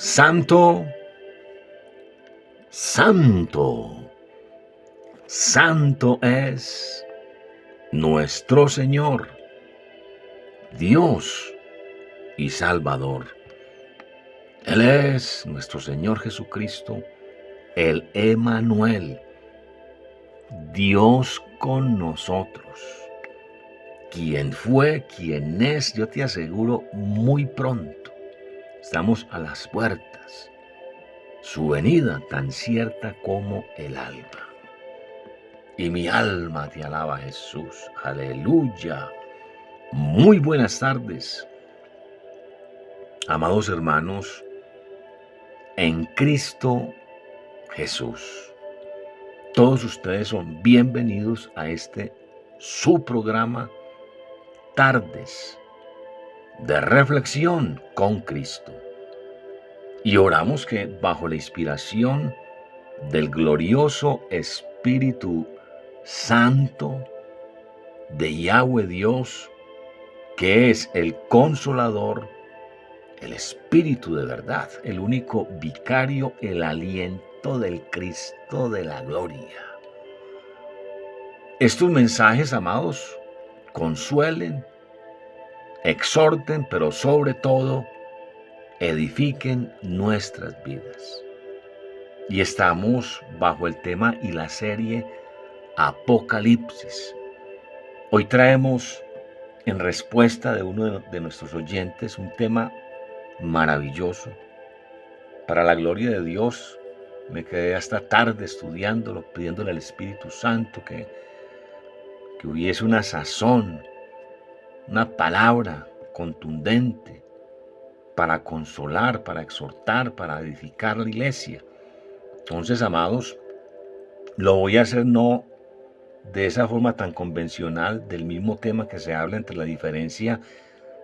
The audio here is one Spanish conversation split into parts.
Santo, santo, santo es nuestro Señor, Dios y Salvador. Él es nuestro Señor Jesucristo, el Emmanuel, Dios con nosotros. Quien fue, quien es, yo te aseguro, muy pronto. Estamos a las puertas. Su venida tan cierta como el alba. Y mi alma te alaba, Jesús. Aleluya. Muy buenas tardes, amados hermanos, en Cristo Jesús. Todos ustedes son bienvenidos a su programa Tardes de Reflexión con Cristo. Y oramos que bajo la inspiración del glorioso Espíritu Santo de Yahweh Dios, que es el Consolador, el Espíritu de verdad, el único vicario, el aliento del Cristo de la gloria. Estos mensajes, amados, consuelen, exhorten, pero sobre todo, edifiquen nuestras vidas. Y estamos bajo el tema y la serie Apocalipsis. Hoy traemos, en respuesta de uno de nuestros oyentes, un tema maravilloso. Para la gloria de Dios, me quedé hasta tarde estudiándolo, pidiéndole al Espíritu Santo que hubiese una sazón, una palabra contundente para consolar, para exhortar, para edificar la iglesia. Entonces, amados, lo voy a hacer no de esa forma tan convencional, del mismo tema que se habla entre la diferencia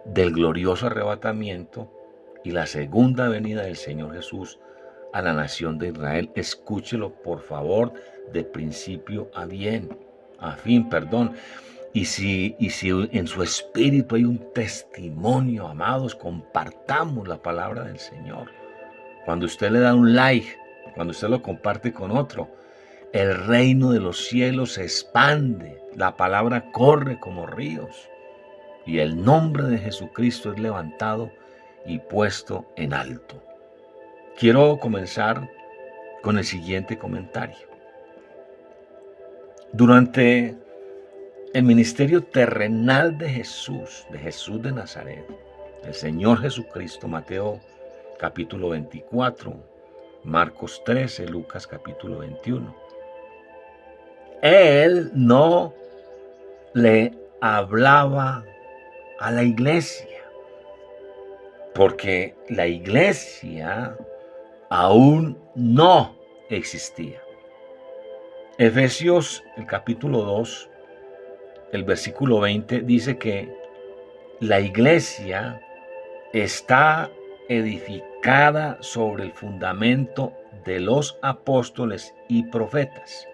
del glorioso arrebatamiento y la segunda venida del Señor Jesús a la nación de Israel. Escúchelo, por favor, de principio a fin. Y si en su espíritu hay un testimonio, amados, compartamos la palabra del Señor. Cuando usted le da un like, cuando usted lo comparte con otro, el reino de los cielos se expande, la palabra corre como ríos y el nombre de Jesucristo es levantado y puesto en alto. Quiero comenzar con el siguiente comentario. Durante el ministerio terrenal de Jesús de Nazaret, el Señor Jesucristo, Mateo capítulo 24, Marcos 13, Lucas capítulo 21, Él no le hablaba a la iglesia, porque la iglesia aún no existía. Efesios, el capítulo 2, el versículo 20, dice que la iglesia está edificada sobre el fundamento de los apóstoles y profetas.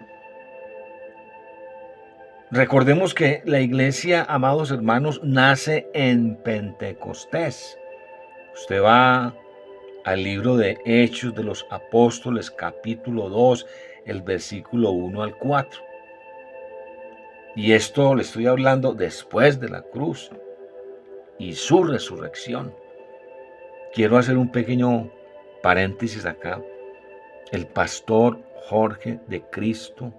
Recordemos que la iglesia, amados hermanos, nace en Pentecostés. Usted va al libro de Hechos de los Apóstoles, capítulo 2, el versículo 1 al 4. Y esto le estoy hablando después de la cruz y su resurrección. Quiero hacer un pequeño paréntesis acá. El pastor Jorge de Cristo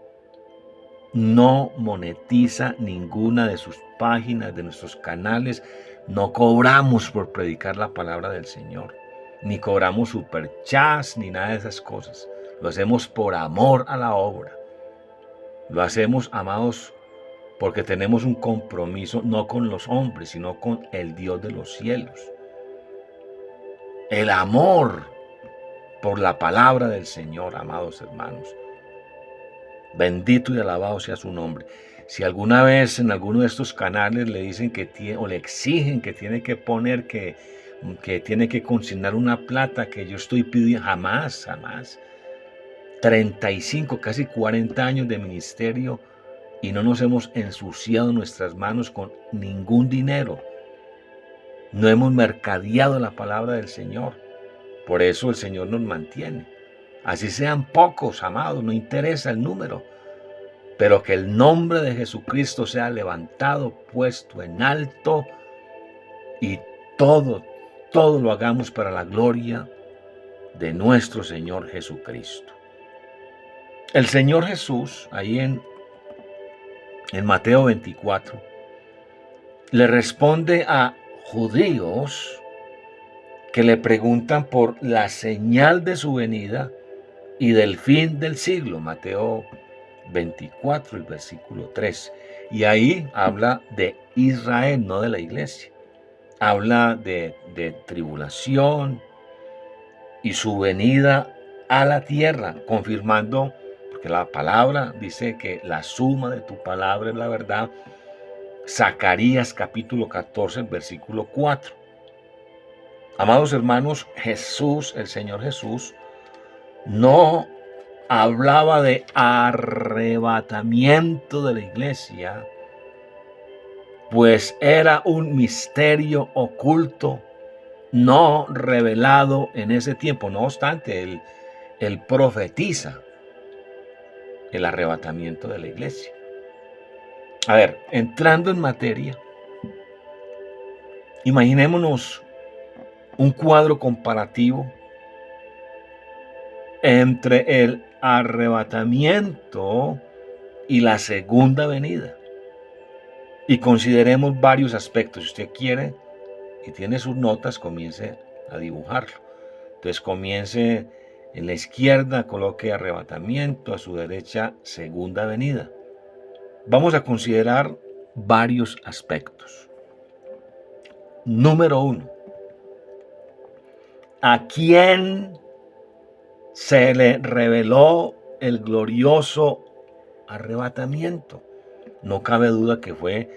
no monetiza ninguna de sus páginas, de nuestros canales. No cobramos por predicar la palabra del Señor, ni cobramos superchats, ni nada de esas cosas. Lo hacemos por amor a la obra. Lo hacemos, amados, porque tenemos un compromiso no con los hombres, sino con el Dios de los cielos. El amor por la palabra del Señor, amados hermanos. Bendito y alabado sea su nombre. Si alguna vez en alguno de estos canales le dicen que tiene, o le exigen que tiene que poner que tiene que consignar una plata que yo estoy pidiendo, jamás. 35, casi 40 años de ministerio y no nos hemos ensuciado nuestras manos con ningún dinero. No hemos mercadeado la palabra del Señor. Por eso el Señor nos mantiene. Así sean pocos, amados, no interesa el número, pero que el nombre de Jesucristo sea levantado, puesto en alto, y todo lo hagamos para la gloria de nuestro Señor Jesucristo. El Señor Jesús, ahí en Mateo 24, le responde a judíos que le preguntan por la señal de su venida y del fin del siglo. Mateo 24, el versículo 3. Y ahí habla de Israel, no de la iglesia. Habla de tribulación y su venida a la tierra, confirmando, porque la palabra dice que la suma de tu palabra es la verdad. Zacarías capítulo 14, versículo 4. Amados hermanos, Jesús, el Señor Jesús, no hablaba de arrebatamiento de la iglesia, pues era un misterio oculto, no revelado en ese tiempo. No obstante, él profetiza el arrebatamiento de la iglesia. A ver, entrando en materia, imaginémonos un cuadro comparativo entre el arrebatamiento y la segunda venida. Y consideremos varios aspectos. Si usted quiere y tiene sus notas, comience a dibujarlo. Entonces comience en la izquierda, coloque arrebatamiento, a su derecha segunda venida. Vamos a considerar varios aspectos. Número 1. ¿A quién se le reveló el glorioso arrebatamiento? No cabe duda que fue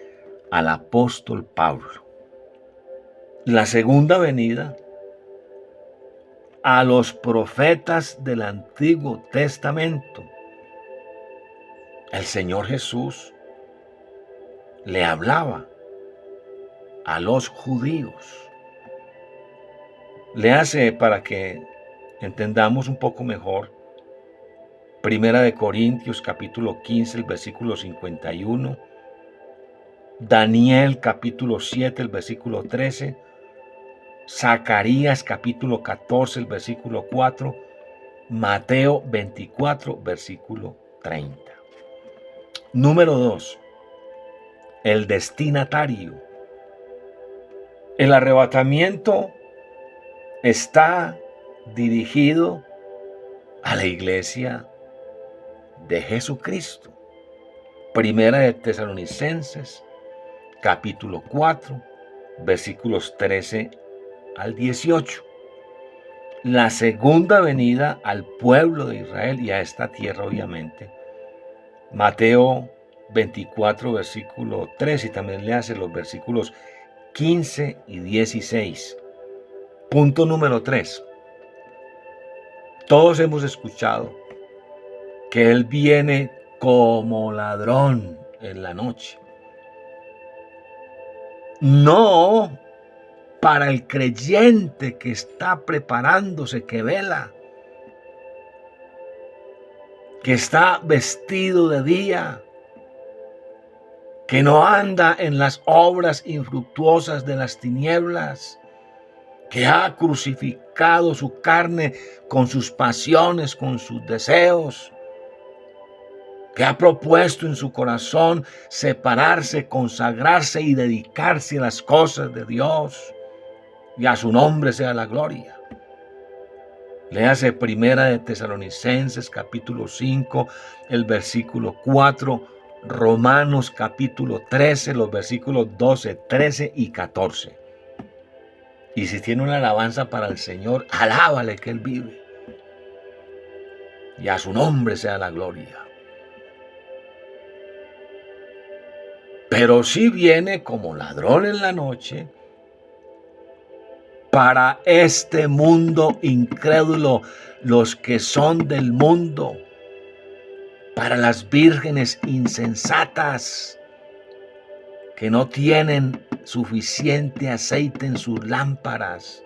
al apóstol Pablo. La segunda venida, a los profetas del Antiguo Testamento. El Señor Jesús le hablaba a los judíos. Le hace, para que entendamos un poco mejor, Primera de Corintios capítulo 15, el versículo 51, Daniel capítulo 7, el versículo 13, Zacarías capítulo 14, el versículo 4, Mateo 24, versículo 30. Número 2. El destinatario. El arrebatamiento está dirigido a la iglesia de Jesucristo. Primera de Tesalonicenses, capítulo 4, versículos 13 al 18. La segunda venida al pueblo de Israel y a esta tierra, obviamente. Mateo 24, versículo 3, y también le hace los versículos 15 y 16. Punto número 3. Todos hemos escuchado que Él viene como ladrón en la noche. No para el creyente que está preparándose, que vela, que está vestido de día, que no anda en las obras infructuosas de las tinieblas, que ha crucificado su carne con sus pasiones, con sus deseos, que ha propuesto en su corazón separarse, consagrarse y dedicarse a las cosas de Dios, y a su nombre sea la gloria. Léase Primera de Tesalonicenses capítulo 5, el versículo 4, Romanos capítulo 13, los versículos 12, 13 y 14. Y si tiene una alabanza para el Señor, alábale que Él vive. Y a su nombre sea la gloria. Pero sí viene como ladrón en la noche para este mundo incrédulo, los que son del mundo, para las vírgenes insensatas que no tienen suficiente aceite en sus lámparas,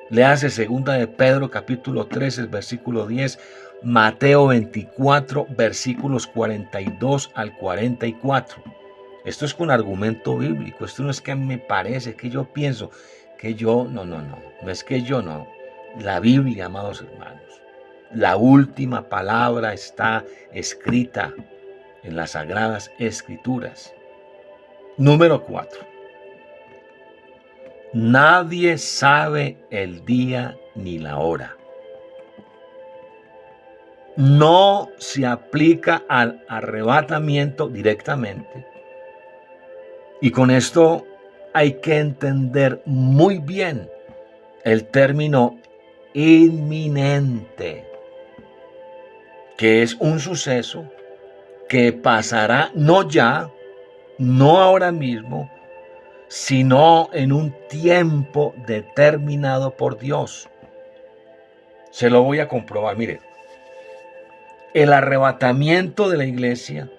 Léase segunda de Pedro capítulo 3, el versículo 10, Mateo 24, versículos 42 al 44. Esto es con argumento bíblico. Esto no es que me parece, que yo pienso, que yo, no es que yo no. La Biblia, amados hermanos, la última palabra está escrita en las Sagradas Escrituras. Número 4. Nadie sabe el día ni la hora. No se aplica al arrebatamiento directamente. Y con esto hay que entender muy bien el término inminente, que es un suceso que pasará no ya, no ahora mismo, sino en un tiempo determinado por Dios. Se lo voy a comprobar. Mire, el arrebatamiento de la iglesia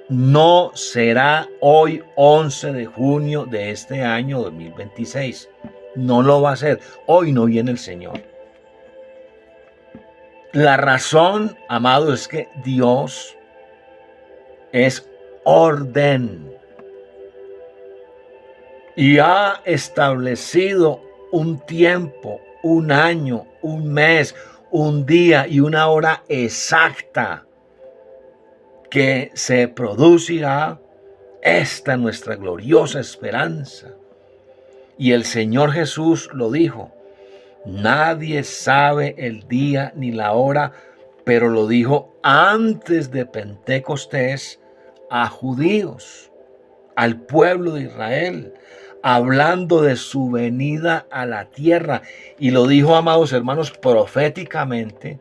no será hoy 11 de junio de este año 2026. No lo va a ser. Hoy no viene el Señor. La razón, amado, es que Dios es orden y ha establecido un tiempo, un año, un mes, un día y una hora exacta que se producirá esta nuestra gloriosa esperanza. Y el Señor Jesús lo dijo: nadie sabe el día ni la hora, pero lo dijo antes de Pentecostés a judíos, al pueblo de Israel, hablando de su venida a la tierra. Y lo dijo, amados hermanos, proféticamente,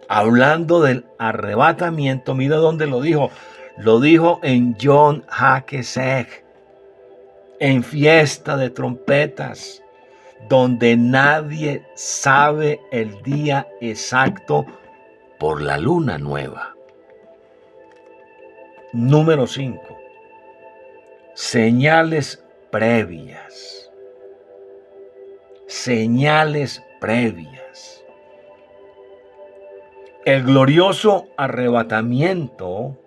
hablando del arrebatamiento. Mira dónde lo dijo. Lo dijo en Yom HaKesed, en fiesta de trompetas, donde nadie sabe el día exacto por la luna nueva. Número 5. Señales previas. Señales previas. El glorioso arrebatamiento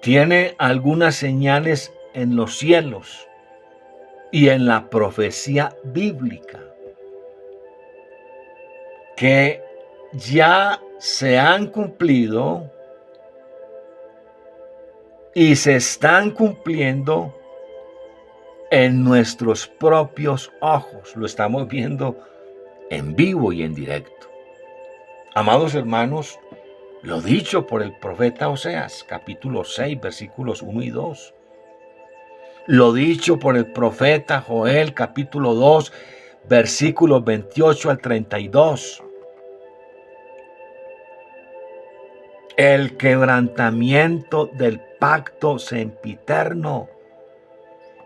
tiene algunas señales en los cielos y en la profecía bíblica que ya se han cumplido y se están cumpliendo en nuestros propios ojos. Lo estamos viendo en vivo y en directo. Amados hermanos, lo dicho por el profeta Oseas, capítulo 6, versículos 1 y 2. Lo dicho por el profeta Joel, capítulo 2, versículos 28 al 32. El quebrantamiento del pacto sempiterno.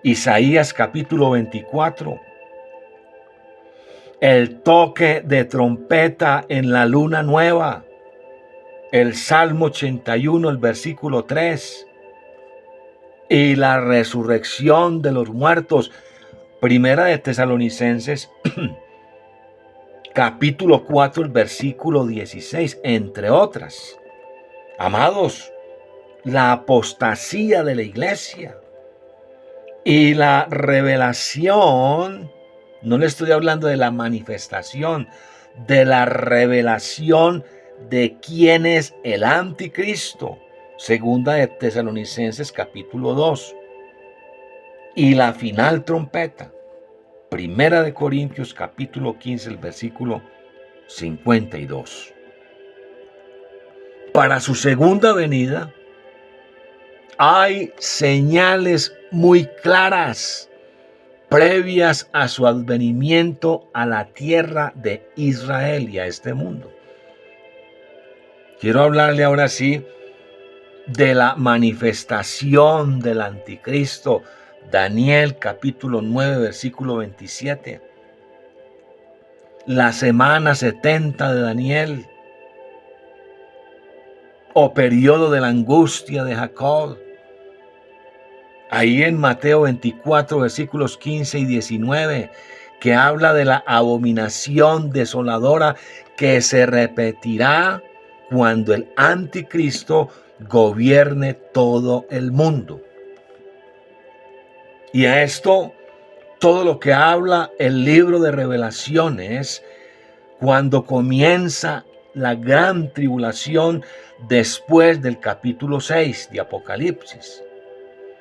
Isaías capítulo 24. El toque de trompeta en la luna nueva. El Salmo 81, el versículo 3. Y la resurrección de los muertos. Primera de Tesalonicenses capítulo 4, el versículo 16, entre otras. Amados, la apostasía de la iglesia y la revelación, no le estoy hablando de la manifestación, de la revelación de quién es el anticristo. Segunda de Tesalonicenses capítulo 2. Y la final trompeta. Primera de Corintios capítulo 15, el versículo 52. Para su segunda venida hay señales muy claras previas a su advenimiento a la tierra de Israel y a este mundo. Quiero hablarle ahora sí de la manifestación del anticristo. Daniel capítulo 9, versículo 27. La semana 70 de Daniel, o periodo de la angustia de Jacob. Ahí en Mateo 24, versículos 15 y 19, que habla de la abominación desoladora que se repetirá cuando el anticristo gobierne todo el mundo. Y a esto, todo lo que habla el libro de Revelaciones, cuando comienza la gran tribulación después del capítulo 6 de Apocalipsis.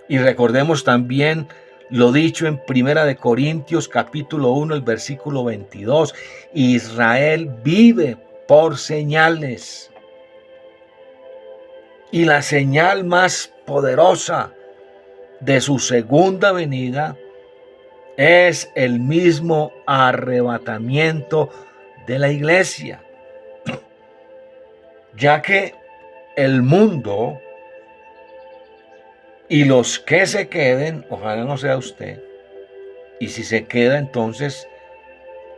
Y recordemos también lo dicho en Primera de Corintios capítulo 1, el versículo 22. Israel vive por señales. Y la señal más poderosa de su segunda venida es el mismo arrebatamiento de la iglesia. Ya que el mundo y los que se queden, ojalá no sea usted, y si se queda, entonces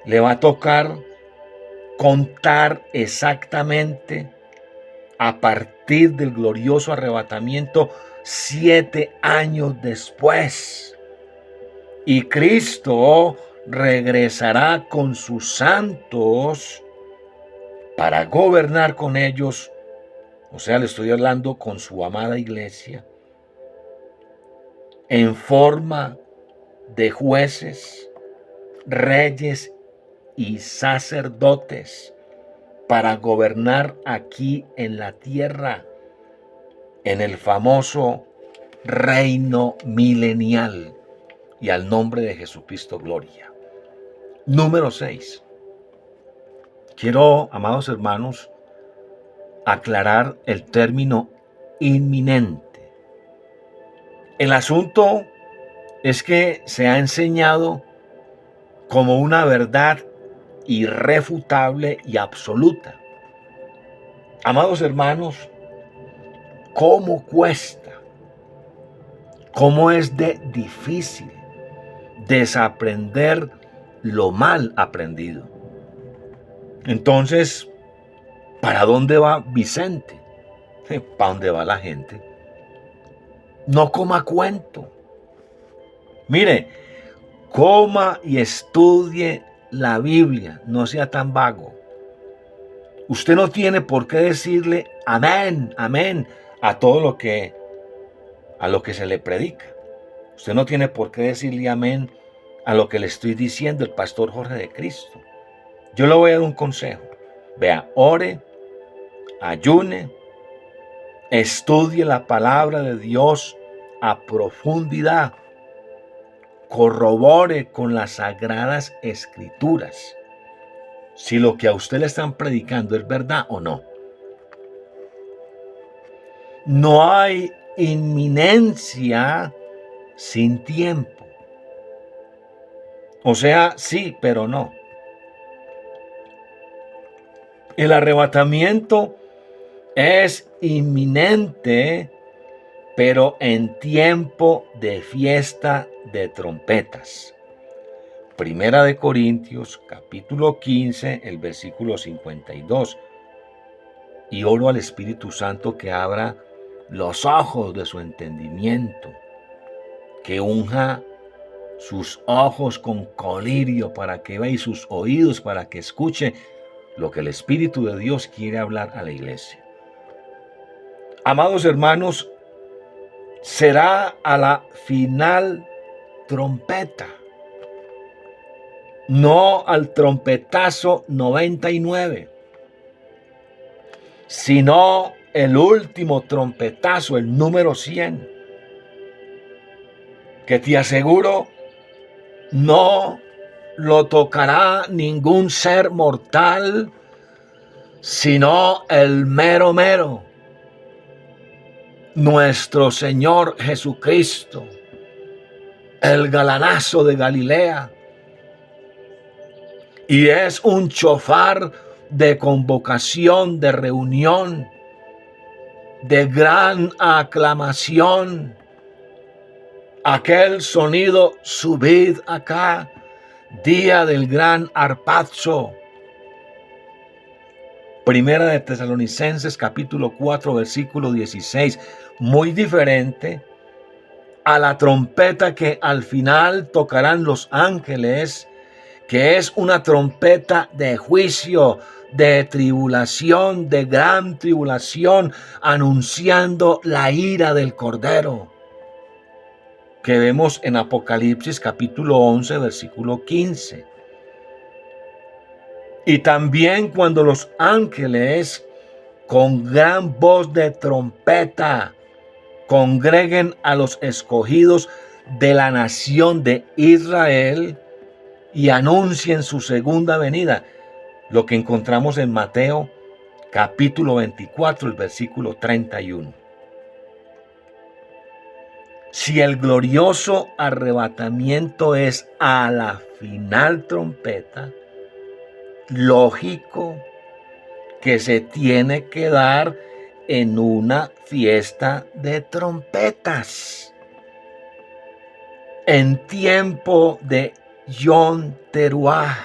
le va a tocar contar exactamente a partir del glorioso arrebatamiento 7 años después. Y Cristo regresará con sus santos para gobernar con ellos, o sea, le estoy hablando con su amada iglesia, en forma de jueces, reyes y sacerdotes para gobernar aquí en la tierra, en el famoso reino milenial, y al nombre de Jesucristo, gloria. Número 6. Quiero, amados hermanos, aclarar el término inminente. El asunto es que se ha enseñado como una verdad irrefutable y absoluta. Amados hermanos, ¿cómo cuesta? ¿Cómo es de difícil desaprender lo mal aprendido? Entonces, ¿para dónde va Vicente? ¿Para dónde va la gente? No coma cuento. Mire, coma y estudie la Biblia, no sea tan vago. Usted no tiene por qué decirle amén, amén a todo lo que se le predica. Usted no tiene por qué decirle amén a lo que le estoy diciendo el pastor Jorge de Cristo. Yo le voy a dar un consejo. Vea, ore, ayune, estudie la palabra de Dios a profundidad, corrobore con las sagradas escrituras si lo que a usted le están predicando es verdad o no. No hay inminencia sin tiempo. O sea, sí, pero no. El arrebatamiento es inminente, pero en tiempo de fiesta de trompetas. Primera de Corintios, capítulo 15, el versículo 52. Y oro al Espíritu Santo que abra los ojos de su entendimiento, que unja sus ojos con colirio para que vea y sus oídos para que escuche lo que el Espíritu de Dios quiere hablar a la iglesia. Amados hermanos, será a la final trompeta, no al trompetazo 99, sino el último trompetazo, el número 100, que te aseguro no lo tocará ningún ser mortal, sino el mero mero, nuestro Señor Jesucristo, el galanazo de Galilea. Y es un chofar de convocación, de reunión, de gran aclamación. Aquel sonido, subid acá, día del gran arpazo. Primera de Tesalonicenses, capítulo 4, versículo 16. Muy diferente a la trompeta que al final tocarán los ángeles que es una trompeta de juicio, de tribulación, de gran tribulación, anunciando la ira del Cordero, que vemos en Apocalipsis capítulo 11, versículo 15. Y también cuando los ángeles con gran voz de trompeta congreguen a los escogidos de la nación de Israel y anuncien su segunda venida, lo que encontramos en Mateo capítulo 24, el versículo 31. Si el glorioso arrebatamiento es a la final trompeta, lógico que se tiene que dar en una fiesta de trompetas, en tiempo de Yom Teruah,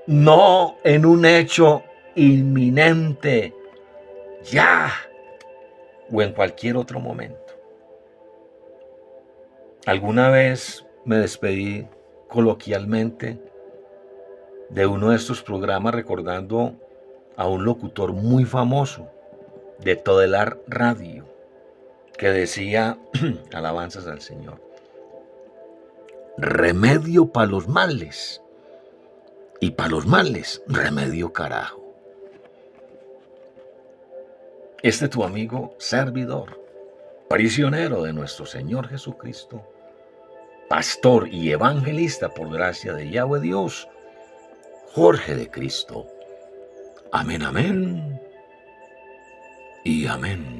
no en un hecho inminente, ya, o en cualquier otro momento. Alguna vez me despedí coloquialmente de uno de estos programas recordando a un locutor muy famoso de Todelar Radio que decía, alabanzas al Señor, remedio para los males y para los males remedio carajo. Tu amigo servidor, prisionero de nuestro Señor Jesucristo, pastor y evangelista por gracia de Yahweh Dios, Jorge de Cristo. Amén, amén y amén.